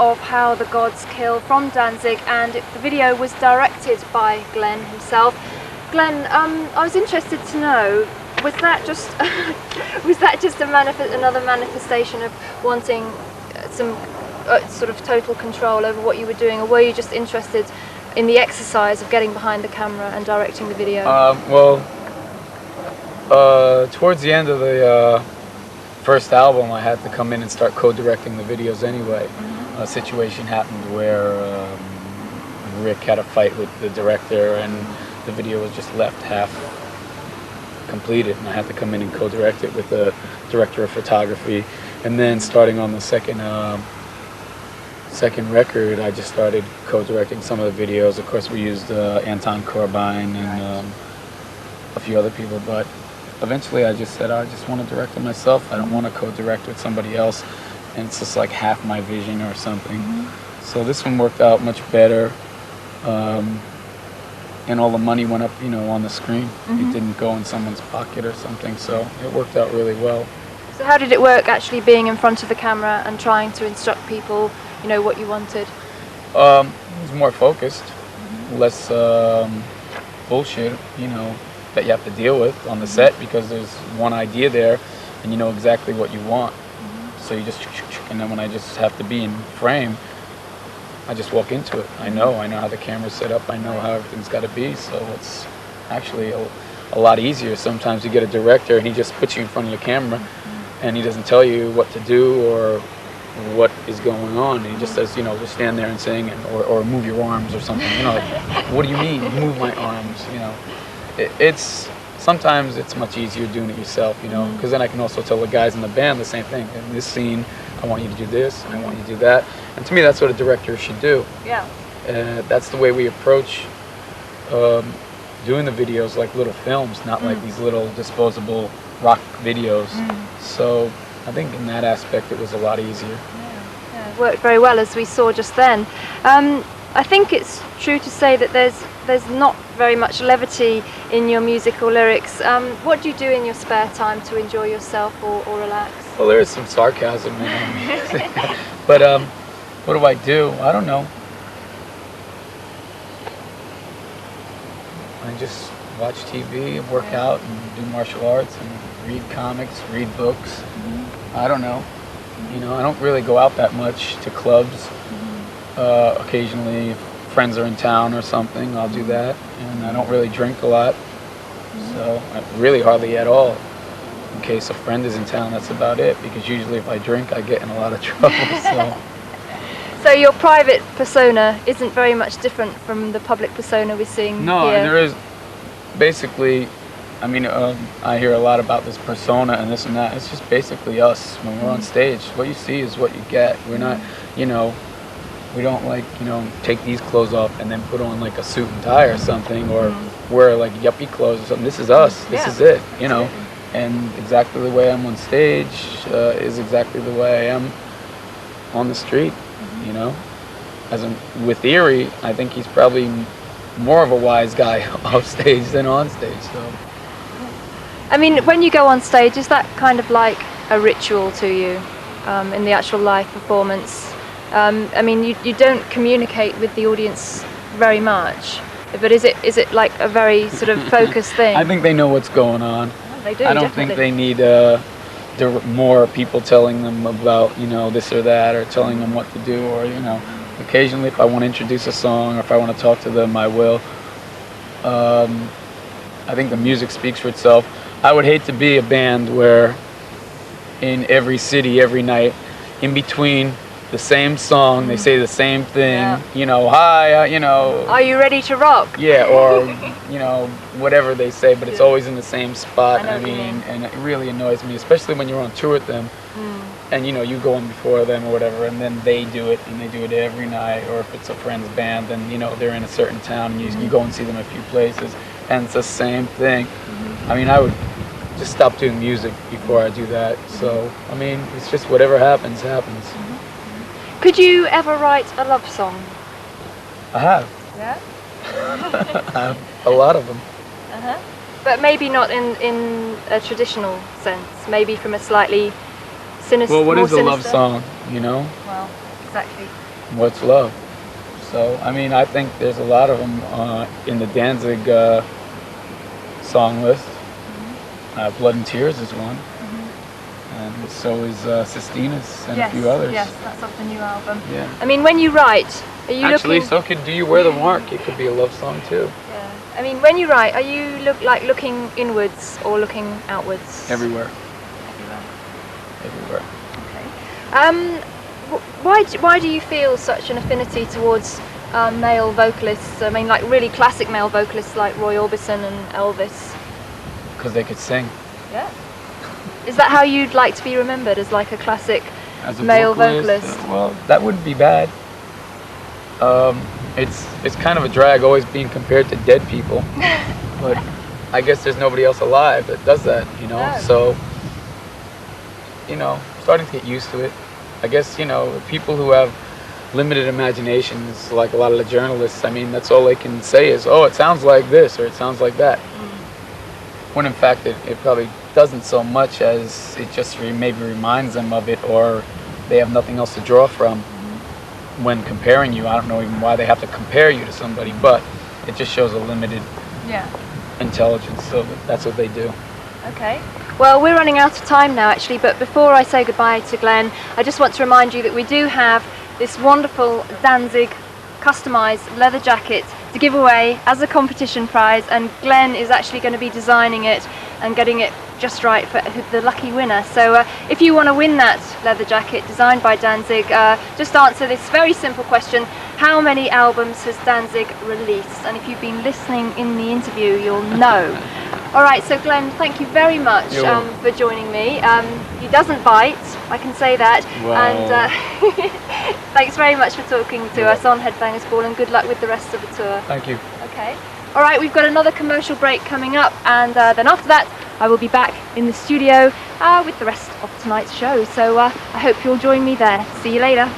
of How the Gods Kill from Danzig, and the video was directed by Glenn himself. Glenn, I was interested to know, was that just another manifestation of wanting some sort of total control over what you were doing, or were you just interested in the exercise of getting behind the camera and directing the video? Towards the end of the first album, I had to come in and start co-directing the videos anyway. A situation happened where Rick had a fight with the director, and the video was just left half completed, and I had to come in and co-direct it with the director of photography. And then starting on the second record, I just started co-directing some of the videos. Of course, we used Anton Corbijn and a few other people, but eventually I just said I just want to direct it myself. I don't want to co-direct with somebody else, and it's just like half my vision or something. So this one worked out much better, and all the money went up, on the screen. It didn't go in someone's pocket or something, so it worked out really well. So how did it work actually being in front of the camera and trying to instruct people, what you wanted? It was more focused, less bullshit, that you have to deal with on the set, because there's one idea there and you know exactly what you want. So you just, and then when I just have to be in frame, I just walk into it. I know how the camera's set up, I know how everything's got to be, so it's actually a lot easier. Sometimes you get a director and he just puts you in front of the camera and he doesn't tell you what to do or what is going on. He just says, just stand there and sing, or move your arms or something. Like, what do you mean, move my arms? Sometimes it's much easier doing it yourself, because then I can also tell the guys in the band the same thing. In this scene, I want you to do this, I want you to do that. And to me, that's what a director should do. Yeah. That's the way we approach doing the videos, like little films, not like these little disposable rock videos. So I think in that aspect, it was a lot easier. Yeah, it worked very well, as we saw just then. I think it's true to say that there's not very much levity in your musical lyrics. What do you do in your spare time to enjoy yourself or relax? Well, there is some sarcasm in my music. But what do I do? I don't know. I just watch TV, work out, and do martial arts, and read comics, read books. I don't know. I don't really go out that much to clubs. Occasionally, if friends are in town or something, I'll do that. And I don't really drink a lot, so really hardly at all. In case a friend is in town, that's about it, because usually if I drink, I get in a lot of trouble. So your private persona isn't very much different from the public persona we're seeing here? No, and there is basically, I hear a lot about this persona and this and that. It's just basically us when we're on stage. What you see is what you get. We're not, we don't take these clothes off and then put on like a suit and tie or something, or wear like yuppie clothes or something. This is us. This is it, And exactly the way I'm on stage is exactly the way I am on the street, With Erie, I think he's probably more of a wise guy off stage than on stage. So, when you go on stage, is that kind of like a ritual to you in the actual live performance? You don't communicate with the audience very much, but is it like a very sort of focused thing? I think they know what's going on. Oh, they do. I don't think they need more people telling them about this or that, or telling them what to do, or occasionally if I want to introduce a song or if I want to talk to them, I will. I think the music speaks for itself. I would hate to be a band where in every city, every night, in between the same song, they say the same thing, hi, are you ready to rock? Yeah, or, whatever they say, but it's always in the same spot. And it really annoys me, especially when you're on tour with them, and, you go on before them or whatever, and then they do it, and they do it every night, or if it's a friend's band, then, they're in a certain town, and you go and see them a few places, and it's the same thing. I would just stop doing music before I do that, so, it's just whatever happens, happens. Could you ever write a love song? I have. Yeah? I have a lot of them. But maybe not in a traditional sense, maybe from a slightly sinister. Well, what is a love song, Well, exactly. what's love. So, I mean, I think there's a lot of them in the Danzig song list. Blood and Tears is one. And so is Sistina's and a few others. Yes, that's off the new album. Yeah. I mean, when you write, are you Actually, looking... so could Do You Wear the Mark? It could be a love song too. Yeah. I mean, when you write, are you looking inwards or looking outwards? Everywhere. Everywhere. Everywhere. Okay. Why do you feel such an affinity towards male vocalists? I mean, like really classic male vocalists like Roy Orbison and Elvis. Because they could sing. Yeah. Is that how you'd like to be remembered, as like a classic As a male vocalist? Well, that wouldn't be bad. It's kind of a drag always being compared to dead people, but I guess there's nobody else alive that does that, you know. No. So, you know, starting to get used to it. I guess, you know, people who have limited imaginations, like a lot of the journalists, I mean, that's all they can say is, oh, it sounds like this or it sounds like that. When in fact it probably doesn't so much as it just maybe reminds them of it, or they have nothing else to draw from when comparing you. I don't know even why they have to compare you to somebody, but it just shows a limited intelligence, so that's what they do. Okay. Well, we're running out of time now actually, but before I say goodbye to Glenn, I just want to remind you that we do have this wonderful Danzig customized leather jacket to give away as a competition prize, and Glenn is actually going to be designing it and getting it just right for the lucky winner. So if you want to win that leather jacket designed by Danzig, just answer this very simple question: how many albums has Danzig released? And if you've been listening in the interview, you'll know. All right, so Glenn, thank you very much for joining me. He doesn't bite, I can say that. Wow. And thanks very much for talking to us on Headbangers Ball, and good luck with the rest of the tour. Thank you. Okay. All right, we've got another commercial break coming up, and then after that, I will be back in the studio with the rest of tonight's show. So I hope you'll join me there. See you later.